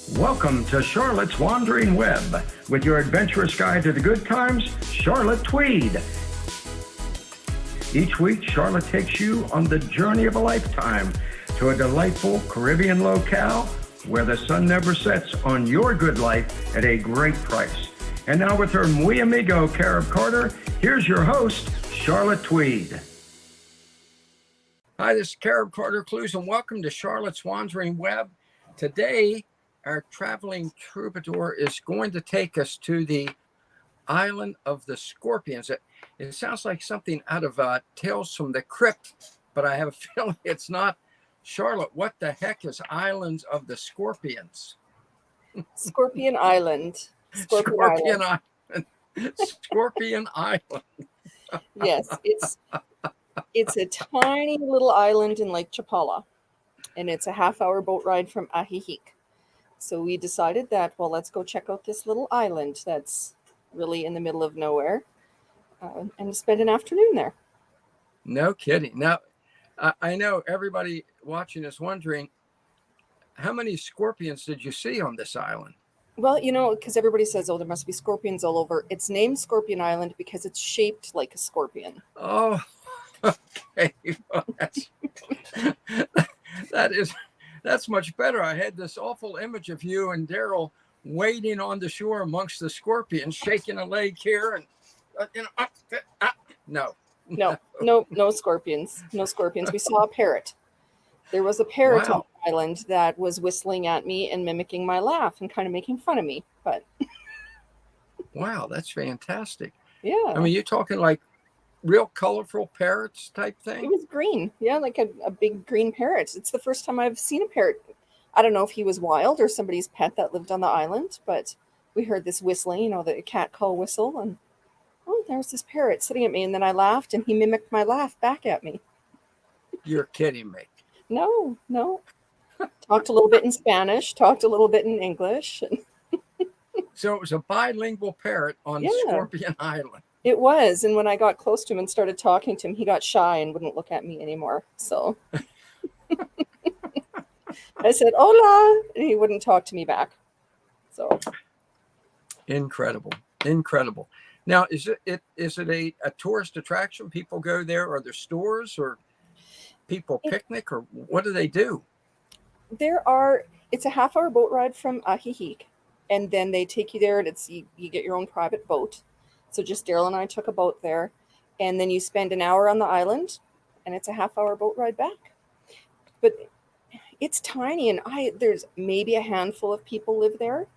Welcome to Charlotte's Wandering Web with your adventurous guide to the good times, Charlotte Tweed. Each week, Charlotte takes you on the journey of a lifetime to a delightful Caribbean locale where the sun never sets on your good life at a great price. And now with her muy amigo, Carib Carter, here's your host, Charlotte Tweed. Hi, this is Carib Carter, Clews, and welcome to Charlotte's Wandering Web. Today, our traveling troubadour is going to take us to the island of the Scorpions. It sounds like something out of Tales from the Crypt, but I have a feeling it's not. Charlotte, what the heck is Islands of the Scorpions? Scorpion Island. Scorpion Island. Scorpion Island. Yes, it's a tiny little island in Lake Chapala, and it's a half-hour boat ride from Ajijic. So we decided that, well, let's go check out this little island that's really in the middle of nowhere and spend an afternoon there. No kidding. Now, I know everybody watching is wondering, how many scorpions did you see on this island? Well, because everybody says, oh, there must be scorpions all over. It's named Scorpion Island because it's shaped like a scorpion. Oh, okay. Well, that's much better. I had this awful image of you and Daryl wading on the shore amongst the scorpions, shaking a leg here and no scorpions. No scorpions. We saw a parrot. There was a parrot on the island that was whistling at me and mimicking my laugh and kind of making fun of me. But wow, that's fantastic. Yeah. I mean, you're talking like real colorful parrots type thing? It was green. Yeah, like a big green parrot. It's the first time I've seen a parrot. I don't know if he was wild or somebody's pet that lived on the island, but we heard this whistling, the cat call whistle, and oh, there was this parrot sitting at me, and then I laughed, and he mimicked my laugh back at me. You're kidding me. No. Talked a little bit in Spanish, talked a little bit in English. So it was a bilingual parrot on Scorpion Island. It was, and when I got close to him and started talking to him, he got shy and wouldn't look at me anymore. So I said, "Hola," and he wouldn't talk to me back. So incredible. Now, is it a tourist attraction? People go there, or there stores, or people picnic, or what do they do? It's a half-hour boat ride from Ajijic, and then they take you there, and you get your own private boat. So just Daryl and I took a boat there, and then you spend an hour on the island, and it's a half-hour boat ride back. But it's tiny, and there's maybe a handful of people live there.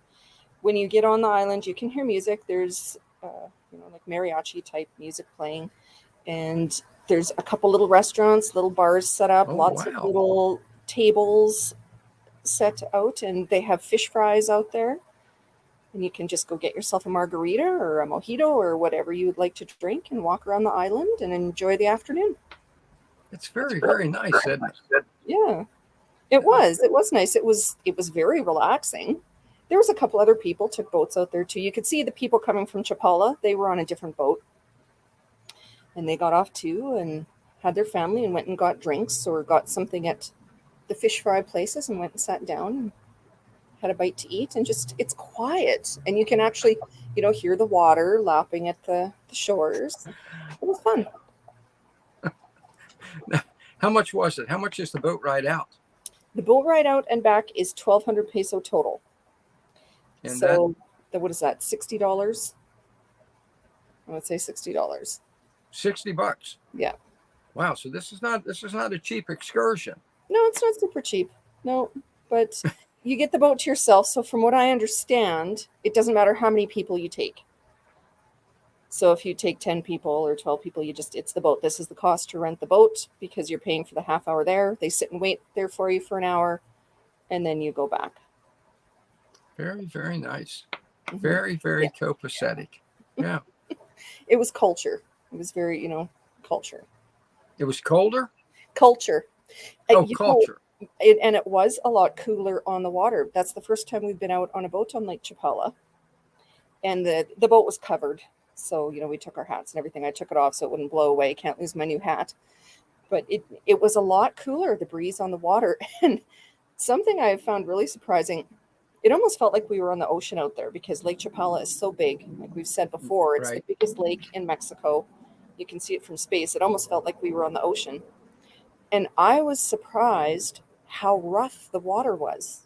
When you get on the island, you can hear music. There's like mariachi type music playing, and there's a couple little restaurants, little bars set up, lots of little tables set out, and they have fish fries out there. And you can just go get yourself a margarita or a mojito or whatever you would like to drink and walk around the island and enjoy the afternoon. It's very, very nice, isn't it? Yeah, it was. It was nice. It was very relaxing. There was a couple other people took boats out there too. You could see the people coming from Chapala. They were on a different boat. And they got off too and had their family and went and got drinks or got something at the fish fry places and went and sat down and had a bite to eat, and just it's quiet, and you can actually hear the water lapping at the shores. It was fun. Now, how much was it? How much is the boat ride out? The boat ride out and back is 1,200 peso total. And so what is that, $60? I would say $60. $60. Yeah. Wow. So this is not a cheap excursion. No, it's not super cheap. No, but you get the boat to yourself. So from what I understand, it doesn't matter how many people you take. So if you take 10 people or 12 people, it's the boat. This is the cost to rent the boat because you're paying for the half hour there. They sit and wait there for you for an hour, and then you go back. Very, very nice. Very, very copacetic. Yeah. It was culture. It was very, culture. It was colder? Culture. Oh, culture. And it was a lot cooler on the water. That's the first time we've been out on a boat on Lake Chapala. And the boat was covered. So, we took our hats and everything. I took it off so it wouldn't blow away. Can't lose my new hat. But it was a lot cooler, the breeze on the water. And something I found really surprising it almost felt like we were on the ocean out there because Lake Chapala is so big. Like we've said before, it's the Right. biggest lake in Mexico. You can see it from space. It almost felt like we were on the ocean. And I was surprised how rough the water was.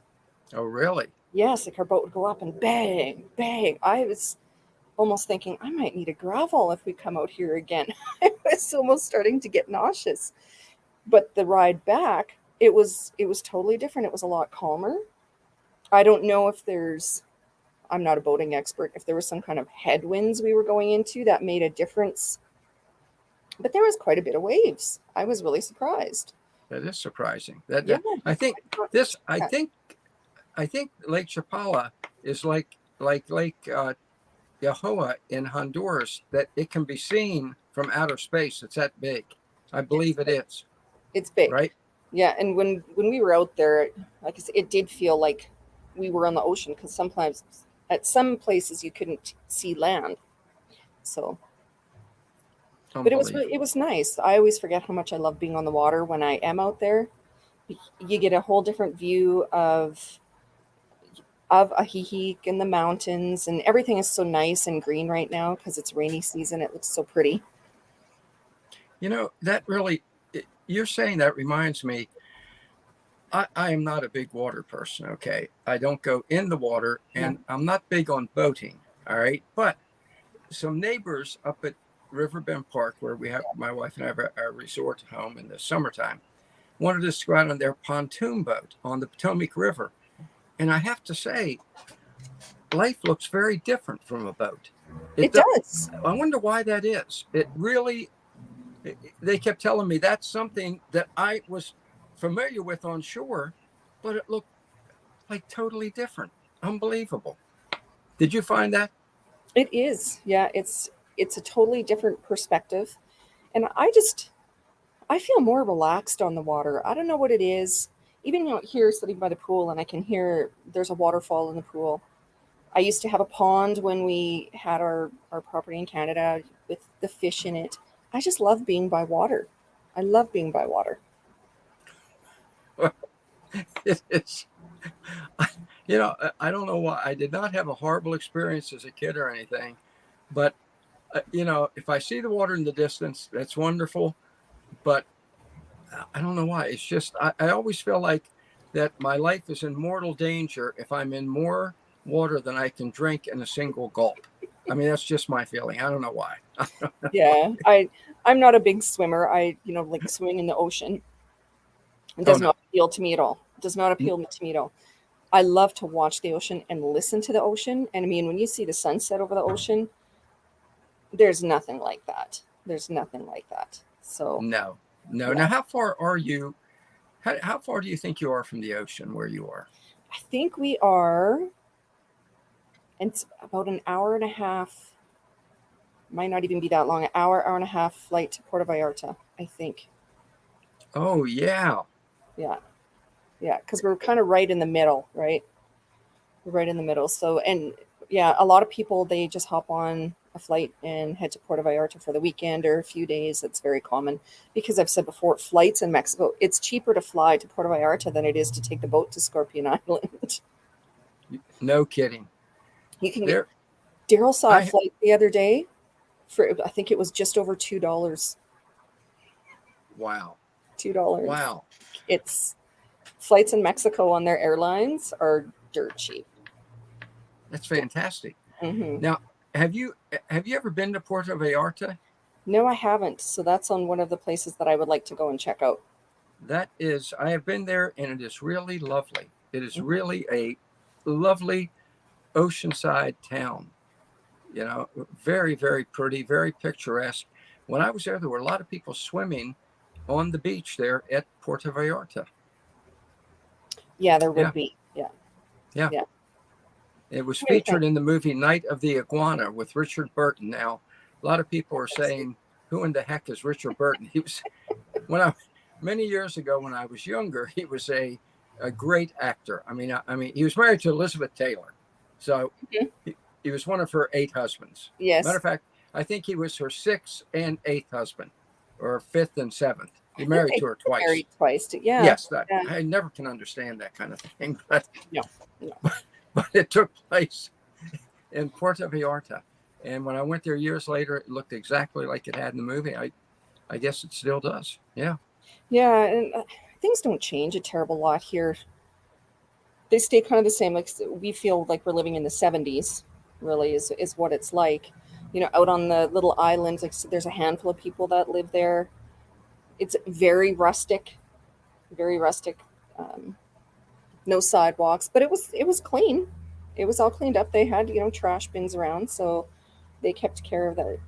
Oh, really? Yes, like our boat would go up and bang, bang. I was almost thinking I might need a gravel if we come out here again. I was almost starting to get nauseous. But the ride back, it was totally different. It was a lot calmer. I don't know if there's I'm not a boating expert. If there was some kind of headwinds we were going into that made a difference, but there was quite a bit of waves. I was really surprised. That is surprising. Yeah. I think this. I think Lake Chapala is like Lake Yahoa in Honduras. That it can be seen from outer space. It's that big. I believe it is. It's big. Right. Yeah, and when we were out there, like I said, it did feel like we were on the ocean because sometimes at some places you couldn't see land. So, but it was nice. I always forget how much I love being on the water when I am out there. You get a whole different view of Ajijic and the mountains, and everything is so nice and green right now because it's rainy season. It looks so pretty. You know, that really, you're saying that reminds me, I am not a big water person, okay? I don't go in the water, and I'm not big on boating, all right? But some neighbors up at Riverbend Park, where we have, my wife and I have our resort home in the summertime, wanted us to go out on their pontoon boat on the Potomac River. And I have to say, life looks very different from a boat. It does. I wonder why that is. It really, they kept telling me that's something that I was familiar with on shore, but it looked like totally different. Unbelievable. Did you find that? It is. Yeah, it's a totally different perspective. And I feel more relaxed on the water. I don't know what it is. Even out here sitting by the pool and I can hear there's a waterfall in the pool. I used to have a pond when we had our property in Canada with the fish in it. I just love being by water. I love being by water. It's, you know, I don't know why. I did not have a horrible experience as a kid or anything, but you know, if I see the water in the distance, that's wonderful. But I don't know why. It's just I always feel like that my life is in mortal danger if I'm in more water than I can drink in a single gulp. I mean, that's just my feeling. I don't know why. Yeah, I'm not a big swimmer. Like swimming in the ocean. It Oh does no. not appeal to me at all. It does not appeal to me at all. I love to watch the ocean and listen to the ocean. And I mean, when you see the sunset over the ocean, there's nothing like that. There's nothing like that. So, No. yeah, Now, how far are you? How far do you think you are from the ocean where you are? I think we are, and it's about an hour and a half, might not even be that long, an hour and a half flight to Puerto Vallarta, I think. Oh, yeah. Yeah. Yeah. Because we're kind of right in the middle, right? We're right in the middle. So, and yeah, a lot of people, they just hop on a flight and head to Puerto Vallarta for the weekend or a few days. It's very common because I've said before, flights in Mexico, it's cheaper to fly to Puerto Vallarta than it is to take the boat to Scorpion Island. No kidding. You can get, There, Daryl saw a I flight the other day for, I think it was just over $2. wow, $2. wow. It's flights in Mexico on their airlines are dirt cheap. That's fantastic. Hmm. Now, have you ever been to Puerto Vallarta? No, I haven't. So that's on one of the places that I would like to go and check out. That is, I have been there, and it is really lovely. It is really a lovely oceanside town. You know, very, very pretty, very picturesque. When I was there were a lot of people swimming on the beach there at Puerto Vallarta. Yeah, there Yeah, would be. Yeah. yeah. Yeah. It was Very featured in the movie Night of the Iguana with Richard Burton. Now, a lot of people are fantastic. saying, "Who in the heck is Richard Burton?" He was when I many years ago when I was younger. He was a great actor. I mean, he was married to Elizabeth Taylor, so Mhm. he was one of her 8 husbands. Matter Yes. of fact, I think he was her 6th and 8th husband, or 5th and 7th. He I think married they to her were married twice. twice. Yeah. Yes, that Yeah. I never can understand that kind of thing. But No. No. it took place in Puerto Vallarta. And when I went there years later, it looked exactly like it had in the movie. I guess it still does. Yeah. Yeah, and things don't change a terrible lot here. They stay kind of the same. Like we feel like we're living in the 70s, really, is what it's like. Out on the little island, like there's a handful of people that live there. It's very rustic, very rustic. Um, no sidewalks, but it was clean. It was all cleaned up. They had trash bins around, so they kept care of the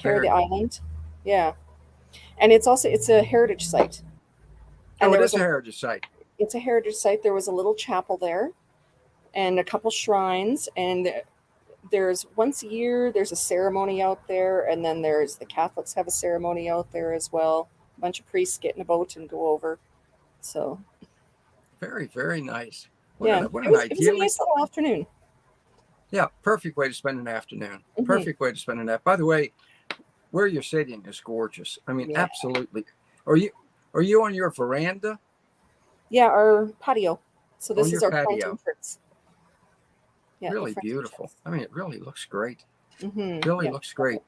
Very. island. Yeah, and it's a heritage site, and Oh, it there was is a a heritage site. it's a heritage site. There was a little chapel there and a couple shrines, and there's once a year there's a ceremony out there, and then there's the Catholics have a ceremony out there as well. A bunch of priests get in a boat and go over. So Very, very nice. yeah, What it an was it was a idyllic. nice little afternoon. Yeah, perfect way to spend an afternoon. Hmm. Perfect way to spend a nap. By the way, where you're sitting is gorgeous. I mean, Yeah, absolutely. Are you on your veranda? yeah, our patio. So On this is your our front patio? entrance. Yeah, the Really front beautiful. entrance. I mean, it really looks great. Really Yeah, looks great.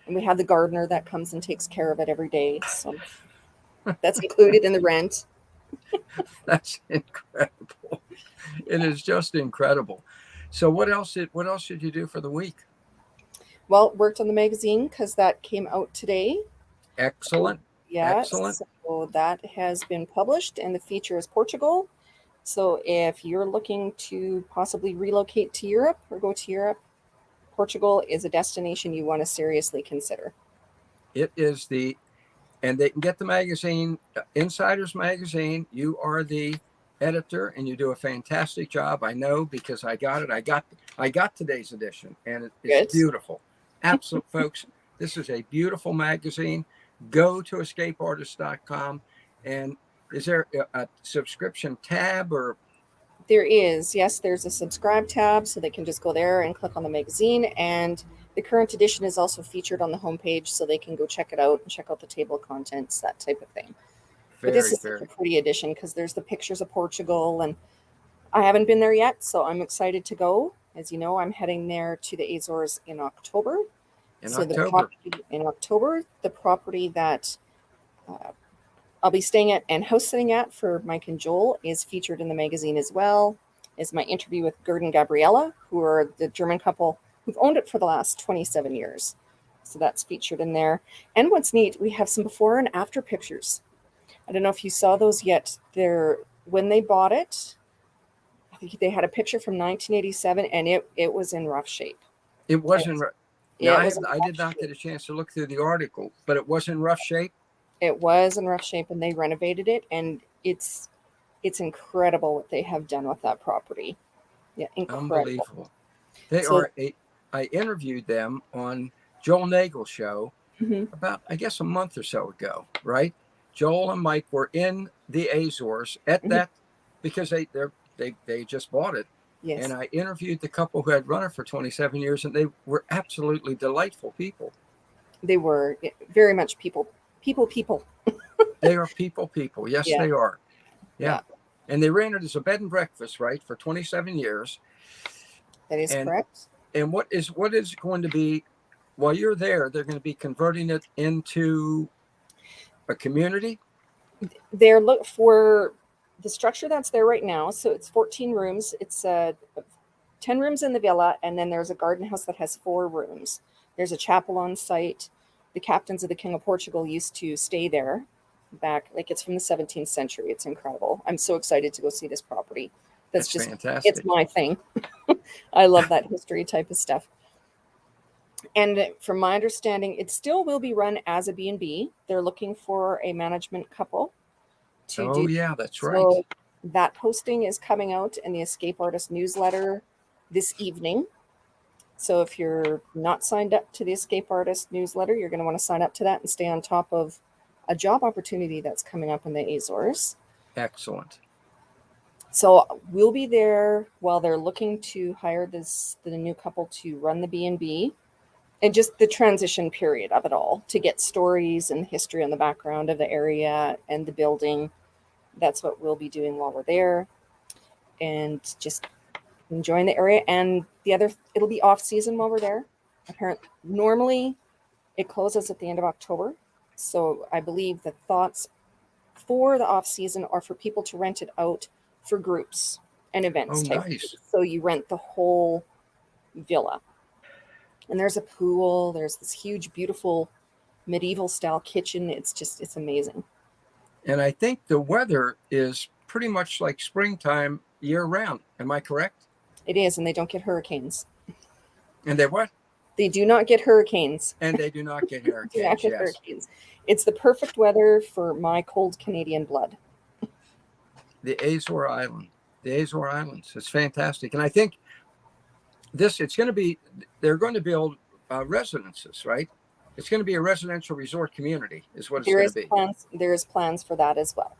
and we have the gardener that comes and takes care of it every day. So that's included in the rent. That's incredible. It is just incredible. So what else did you do for the week? Well, worked on the magazine because that came out today. So, Excellent. yeah, Excellent. so that has been published, and the feature is Portugal. So if you're looking to possibly relocate to Europe or go to Europe, Portugal is a destination you want to seriously consider. It is and they can get the magazine, Insiders Magazine. You are the editor, and you do a fantastic job. I know because I got it. I got today's edition, and it is Good. beautiful. Absolute folks. This is a beautiful magazine. Go to escapeartist.com, and is there a subscription tab or There is, yes, there's a subscribe tab, so they can just go there and click on the magazine. And the current edition is also featured on the homepage, so they can go check it out and check out the table of contents, that type of thing. But this very, is such a very pretty edition because there's the pictures of Portugal, and I haven't been there yet, so I'm excited to go. As you know, I'm heading there to the Azores in October. in So the October? property in October, the property that uh, I'll be staying at and house sitting at for Mike and Joel is featured in the magazine as well. Is my interview with Gerd and Gabriella, who are the German couple who've owned it for the last 27 years. So that's featured in there. And what's neat, we have some before and after pictures. I don't know if you saw those yet. They're when they bought it, I think they had a picture from 1987, and it was in rough shape. It It wasn't. was, Now yeah, it was in I rough did not shape. get a chance to look through the article, but it was in rough shape. It was in rough shape, and they renovated it, and it's incredible what they have done with that property. Yeah, incredible. Unbelievable. They So, are a. I interviewed them on Joel Nagel's show mhm, about, I guess, a month or so ago, right? Joel and Mike were in the Azores at mhm, that because they just bought it, and yes, I interviewed the couple who had run it for 27 years, and they were absolutely delightful people. they were very much people. They are people. Yes, Yeah, they are. Yeah, yeah, and they ran it as a bed and breakfast, right, for 27 years. that is And correct. what is going to be while you're there? They're going to be converting it into a community. They're look for the structure that's there right now. So it's 14 rooms. It's 10 rooms in the villa, and then there's a garden house that has 4 rooms. There's a chapel on site. The captains of the King of Portugal used to stay there back, like it's from the 17th century. It's incredible. I'm so excited to go see this property. That's That's just, it's fantastic. my thing. I love that history type of stuff. And from my understanding, it still will be run as a B&B. They're looking for a management couple to Oh do. yeah, that's right. So that posting is coming out in the Escape Artist newsletter this evening. So if you're not signed up to the Escape Artist newsletter, you're going to want to sign up to that and stay on top of a job opportunity that's coming up in the Azores. Excellent. So we'll be there while they're looking to hire the new couple to run the B&B, and just the transition period of it all to get stories and history on the background of the area and the building. That's what we'll be doing while we're there, and just enjoying the area. And it'll be off season while we're there. Apparently, normally it closes at the end of October. So I believe the thoughts for the off season are for people to rent it out for groups and events. Oh, nice. So you rent the whole villa. And there's a pool. There's this huge, beautiful medieval style kitchen. It's amazing. And I think the weather is pretty much like springtime year round. Am I correct? It is, and they don't get hurricanes. And they what? They do not get hurricanes. And they do not get hurricanes. Do not get yes. hurricanes. It's the perfect weather for my cold Canadian blood. The Azores Islands. It's fantastic. And I think they're going to build residences, right? It's going to be a residential resort community is what it's going to be. There's plans for that as well.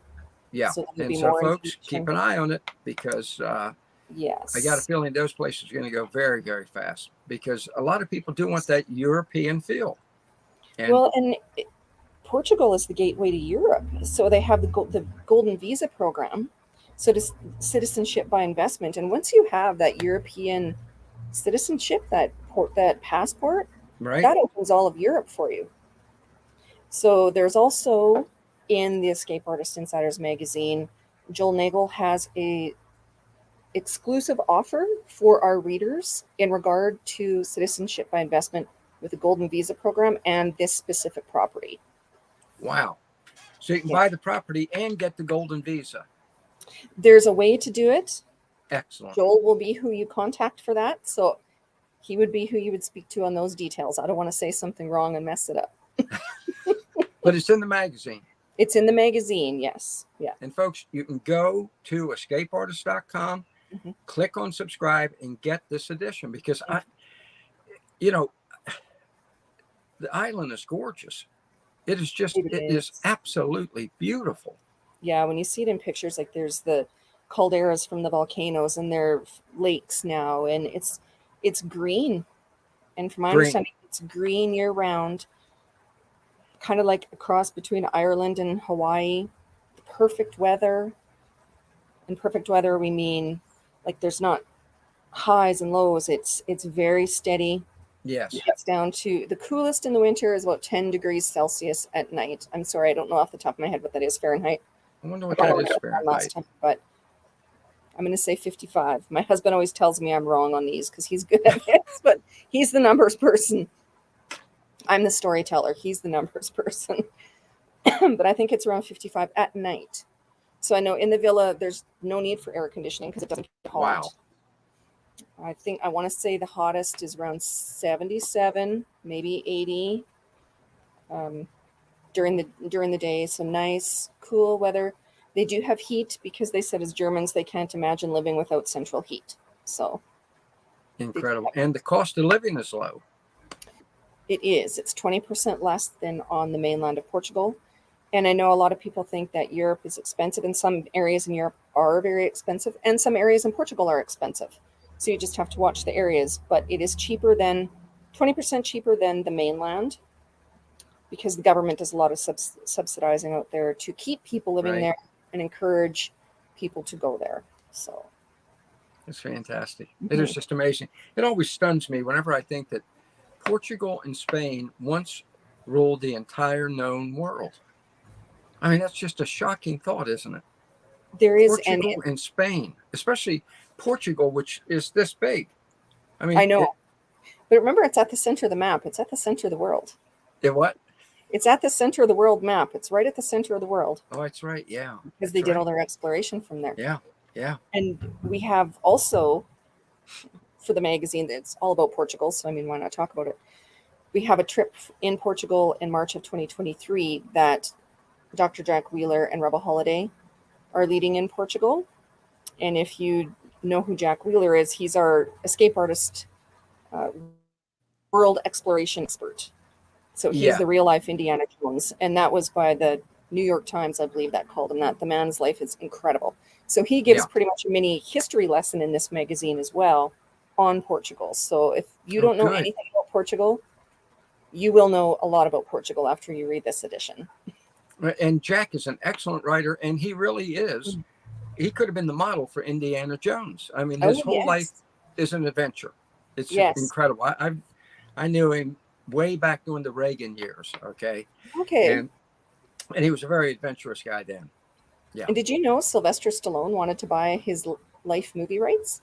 Yeah. So and so folks, keep an eye on it because yes, I got a feeling those places are going to go very, very fast because a lot of people do want that European feel. And Portugal is the gateway to Europe. So they have the Golden Visa program. So it's citizenship by investment. And once you have that European citizenship, that passport, right, that opens all of Europe for you. So there's also in the Escape Artist Insiders magazine, Joel Nagel has a exclusive offer for our readers in regard to citizenship by investment with the Golden Visa program and this specific property. Wow. So you can buy the property and get the Golden Visa. There's a way to do it. Excellent. Joel will be who you contact for that. So he would be who you would speak to on those details. I don't want to say something wrong and mess it up. But it's in the magazine. It's in the magazine, yes. Yeah. And folks, you can go to escapeartist.com, click on subscribe, and get this edition because the island is gorgeous. It is absolutely beautiful. Yeah, when you see it in pictures, like there's the calderas from the volcanoes and their lakes now, and it's green. And from my understanding, it's green year round. Kind of like a cross between Ireland and Hawaii. Perfect weather. And perfect weather, we mean like there's not highs and lows. It's very steady. Yes. It gets down to the coolest in the winter is about 10 degrees Celsius at night. I'm sorry, I don't know off the top of my head what that is Fahrenheit. I wonder what that is Fahrenheit. Last time, but I'm going to say 55. My husband always tells me I'm wrong on these because he's good at this, but he's the numbers person. I'm the storyteller. He's the numbers person. But I think it's around 55 at night. So I know in the villa, there's no need for air conditioning because it doesn't get hot. Wow. I want to say the hottest is around 77, maybe 80 during the day. So nice, cool weather. They do have heat because they said as Germans, they can't imagine living without central heat. So incredible. And the cost of living is low. It is. It's 20% less than on the mainland of Portugal. And I know a lot of people think that Europe is expensive, and some areas in Europe are very expensive, and some areas in Portugal are expensive. So you just have to watch the areas. But it is 20% cheaper than the mainland because the government does a lot of subsidizing out there to keep people living there and encourage people to go there. So it's fantastic. It is just amazing. It always stuns me whenever I think that Portugal and Spain once ruled the entire known world. I mean, that's just a shocking thought, isn't it? There is. Portugal and Spain, especially Portugal, which is this big. I mean, I know. But remember, it's at the center of the map. It's at the center of the world. It what? It's at the center of the world map. It's right at the center of the world. Oh, that's right. Yeah. Because they did all their exploration from there. Yeah. Yeah. And we have also, for the magazine, that's all about Portugal. So, I mean, why not talk about it? We have a trip in Portugal in March of 2023 that Dr. Jack Wheeler and Rebel Holiday are leading in Portugal. And if you know who Jack Wheeler is, he's our escape artist, world exploration expert. So he's the real life Indiana Jones. And that was by the New York Times, I believe that called him that. The man's life is incredible. So he gives pretty much a mini history lesson in this magazine as well on Portugal. So if you don't know anything about Portugal, you will know a lot about Portugal after you read this edition. And Jack is an excellent writer, and he really is he could have been the model for Indiana Jones. I mean, his Oh, whole life yes. is an adventure. It's Yes. incredible. I knew him way back during the Reagan years. Okay, Okay. and he was a very adventurous guy then. Yeah, And did you know Sylvester Stallone wanted to buy his life movie rights?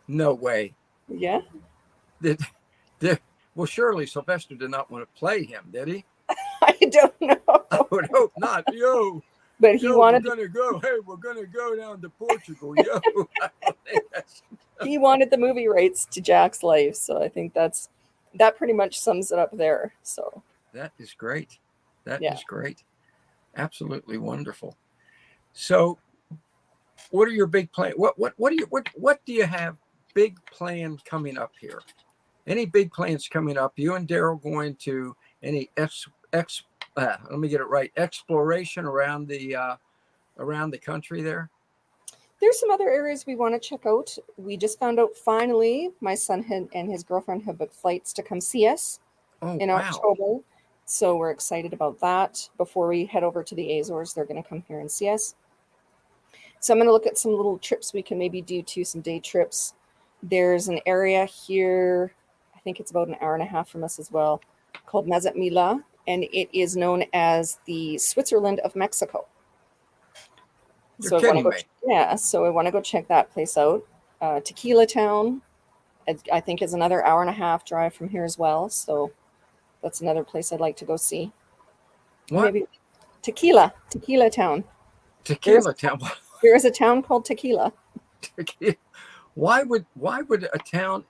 no way. Yeah. Did, did well? Surely Sylvester did not want to play him, did he? I don't I know. would hope not. But he Yo, we're wanted gonna go. Hey, we're gonna go down to Portugal. Yo, I don't think that's he wanted the movie rights to Jack's life, so I think that pretty much sums it up there. So, that is great. That yeah. is great. Absolutely wonderful. So, what are your big plans? What do you have big plans coming up here? Any big plans coming up? You and Daryl going to any let me get it right, exploration around the country there? There's some other areas we want to check out. We just found out finally my son and his girlfriend have booked flights to come see us Oh in wow. October. So we're excited about that. Before we head over to the Azores, they're going to come here and see us. So I'm going to look at some little trips we can maybe do too, some day trips. There's an area here, I think it's about an hour and a half from us as well, called Mazat Mila, and it is known as the Switzerland of Mexico. You're So I want to kidding go, me. yeah. So I want to go check that place out. Tequila Town, I think, is another hour and a half drive from here as well. So that's another place I'd like to go see. What? Maybe Tequila Town. There's Tequila town. there is a town called Tequila. Why would a town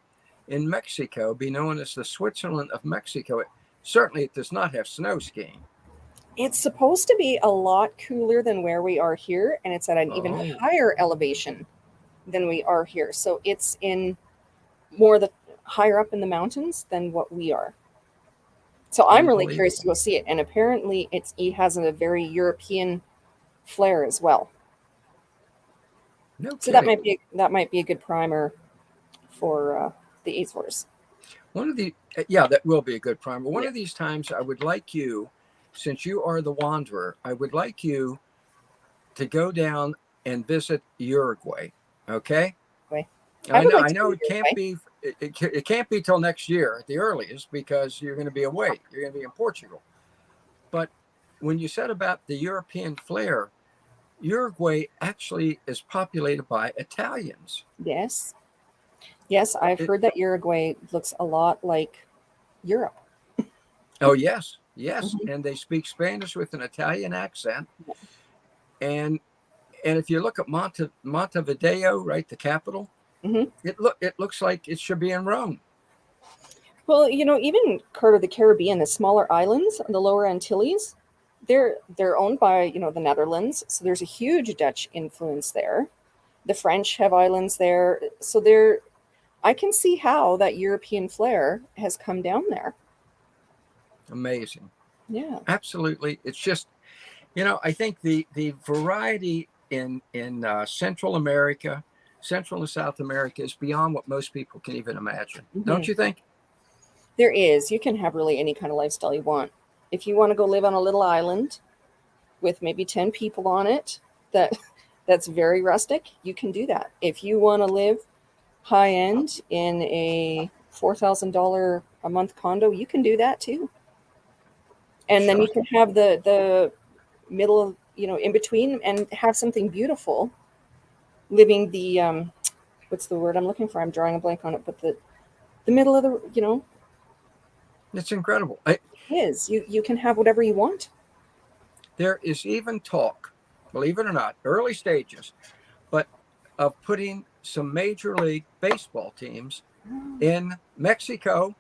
in Mexico be known as the Switzerland of Mexico? Certainly it does not have snow skiing. It's supposed to be a lot cooler than where we are here, and it's at an even Oh, higher elevation than we are here. So it's in more the higher up in the mountains than what we are. So I'm really curious to unbelievable. go see it. And apparently it has a very European flair as well. No So kidding. that might be a good primer for the Azores. One of the Yeah, that will be a good primer. One Yeah. of these times I would like you, since you are the wanderer, I would like you to go down and visit Uruguay. Okay? Anyway, I I would know like I to go know to it can't Uruguay. be it can't be till next year at the earliest because you're going to be away. You're going to be in Portugal. But when you said about the European flair, Uruguay actually is populated by Italians. Yes. Yes, I've It, heard that Uruguay looks a lot like Europe. oh yes, yes, Mhm. and they speak Spanish with an Italian accent. And if you look at Montevideo, right, the capital, Mhm. it looks like it should be in Rome. Well, even part of the Caribbean, the smaller islands, the Lower Antilles, they're owned by, the Netherlands. So there's a huge Dutch influence there. The French have islands there. So I can see how that European flair has come down there. Amazing, Yeah. absolutely. It's just I think the variety in Central America, Central and South America is beyond what most people can even imagine. hmm Don't you think? There is. You can have really any kind of lifestyle you want. If you want to go live on a little island with maybe 10 people on it, that that's very rustic, you can do that. If you want to live high end in a $4,000 a month condo, you can do that too. And then you can Shocking. have the middle of, in between and have something beautiful living the what's the word I'm looking for? I'm drawing a blank on it, but the middle of the, It's incredible. is you can have whatever you want. There is even talk, believe it or not, early stages, but of putting some Major League Baseball teams in Mexico,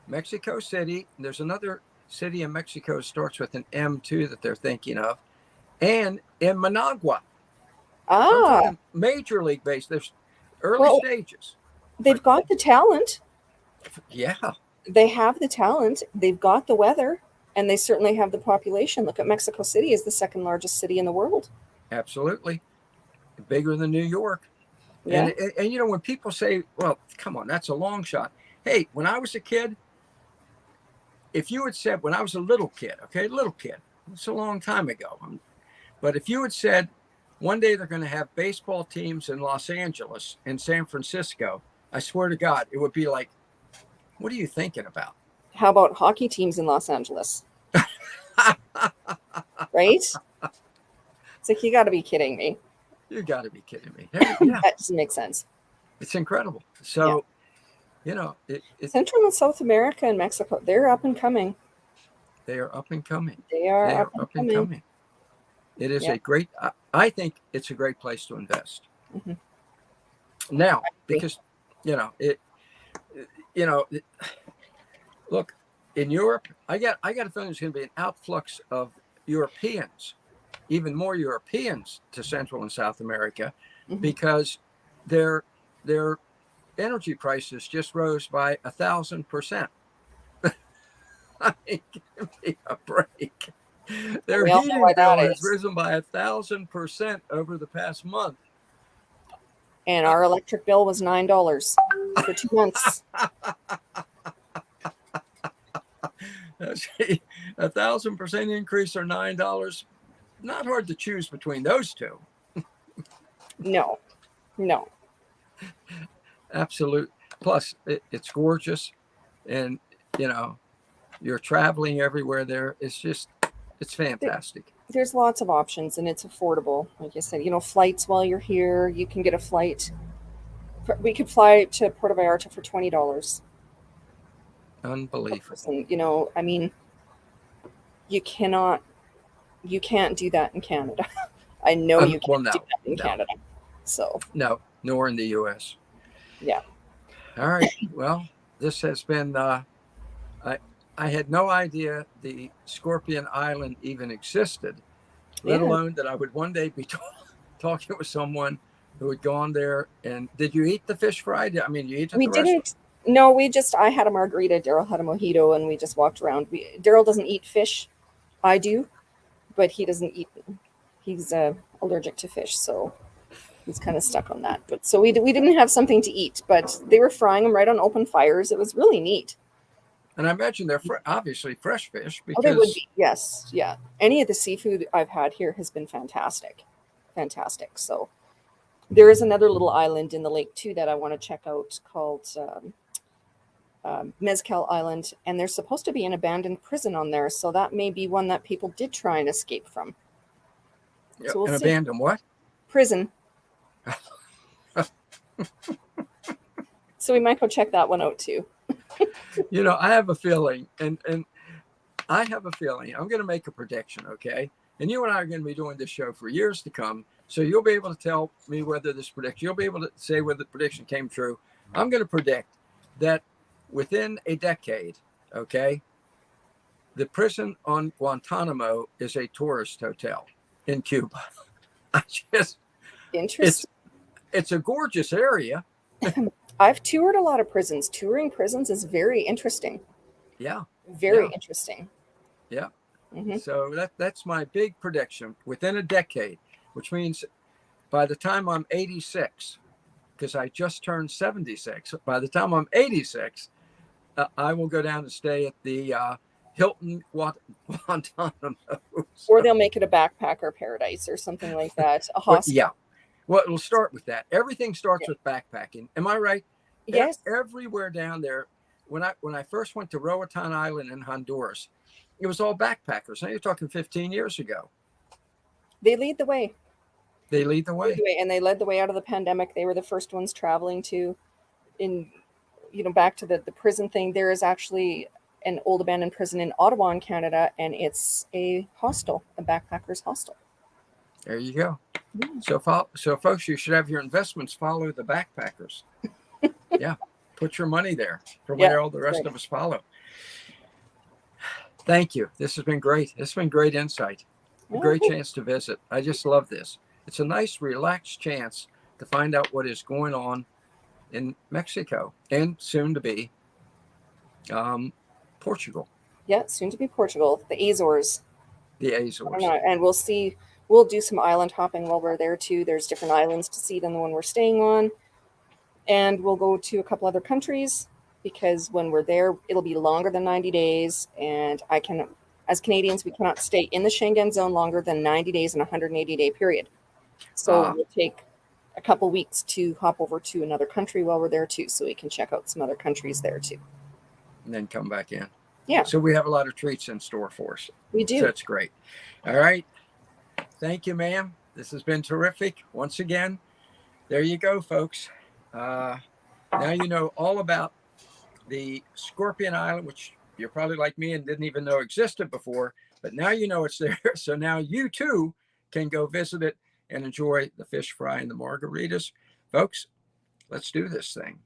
Mexico City. There's another city in Mexico starts with an M too that they're thinking of, and in Managua. So I'm Ah, talking Major League Base. There's early well, stages, but they've got the talent. yeah, They have the talent. They've got the weather, and they certainly have the population. Look at Mexico City is the second largest city in the world. absolutely bigger than New York. Yeah. And when people say, "Well, come on, that's a long shot." Hey, when I was a kid, if you had said when I was a little kid, okay, little kid, it's a long time ago, but if you had said one day they're going to have baseball teams in Los Angeles and San Francisco. I swear to God, it would be like, what are you thinking about? How about hockey teams in Los Angeles? Right? It's like, you got to be kidding me. You got to be kidding me. Yeah, That doesn't make sense. it's incredible. So, you know, Central and South America and Mexico, they're up and coming. they are up and coming. They are They up are up and and coming. coming. It is Yeah. a great, I think it's a great place to invest. Mm-hmm. Now, because, you know, look, in Europe, I got a feeling there's going to be an outflux of Europeans, even more Europeans to Central and South America, Mhm. because their energy prices just rose by 1,000%. I mean, give me a break. Their We all know heating why bill that has is. risen by 1,000% over the past month. And our electric bill was $9 for 2 months. See, 1,000% increase or $9. Not hard to choose between those two. No. Absolute. Plus, it's gorgeous, and you know, you're traveling everywhere there. It's fantastic. There's lots of options and it's affordable. Like I said, flights while you're here, you can get a flight. We could fly to Puerto Vallarta for $20 per Unbelievable. person. I mean, you can't do that in Canada. I know you can't do that in Canada. So no, nor in the U.S. Yeah. All right. Well, this has been. I had no idea the Scorpion Island even existed, let alone that I would one day be talking with someone who had gone there. And did you eat the fish fry? I mean, you eat at We the restaurant? didn't. No, I had a margarita. Daryl had a mojito, and we just walked around. Daryl doesn't eat fish. I do, but he doesn't eat. He's allergic to fish, so he's kind of stuck on that. But so we didn't have something to eat, but they were frying them right on open fires. It was really neat. And I imagine they're obviously fresh fish because they would be. Yes, yeah. Any of the seafood I've had here has been fantastic. So there is another little island in the lake too that I want to check out called Mezcal Island, and there's supposed to be an abandoned prison on there, so that may be one that people did try and escape from. So we'll see. Abandoned what? Prison. So we might go check that one out too. I have a feeling, and I have a feeling, I'm going to make a prediction, okay? And you and I are going to be doing this show for years to come, so you'll be able to tell me whether this prediction, you'll be able to say whether the prediction came true. I'm going to predict that within a decade, okay, the prison on Guantanamo is a tourist hotel in Cuba. Interesting. It's a gorgeous area. I've toured a lot of prisons. Touring prisons is very interesting. Yeah. Very interesting. Yeah. Mm-hmm. So that's my big prediction within a decade, which means by the time I'm 86, because I just turned 76, by the time I'm 86, I will go down and stay at the Hilton Guantanamo. Or they'll make it a backpacker paradise or something like that. A hostel. Yeah. Well, it'll start with that. Everything starts with backpacking. Am I right? Yes. Everywhere down there. When I first went to Roatan Island in Honduras, it was all backpackers. Now you're talking 15 years ago. They lead the way. They lead the way. And they led the way out of the pandemic. They were the first ones traveling back to the prison thing. There is actually an old abandoned prison in Ottawa in Canada, and it's a hostel, a backpackers hostel. There you go. So folks, you should have your investments follow the backpackers. Yeah. Put your money there for where all the rest of us follow. Thank you. This has been great. This has been great insight. A great chance to visit. I just love this. It's a nice, relaxed chance to find out what is going on in Mexico and soon to be Portugal. Yeah, soon to be Portugal. The Azores. The Azores. And we'll see. We'll do some island hopping while we're there too. There's different islands to see than the one we're staying on. And we'll go to a couple other countries because when we're there, it'll be longer than 90 days. And as Canadians, we cannot stay in the Schengen zone longer than 90 days in a 180-day period. So we'll take a couple weeks to hop over to another country while we're there too, so we can check out some other countries there too. And then come back in. Yeah. So we have a lot of treats in store for us. We do. So that's great. All right. Thank you, ma'am. This has been terrific. Once again, there you go, folks. Now you know all about the Scorpion Island, which you're probably like me and didn't even know existed before, but now you know it's there. So now you too can go visit it and enjoy the fish fry and the margaritas. Folks, let's do this thing.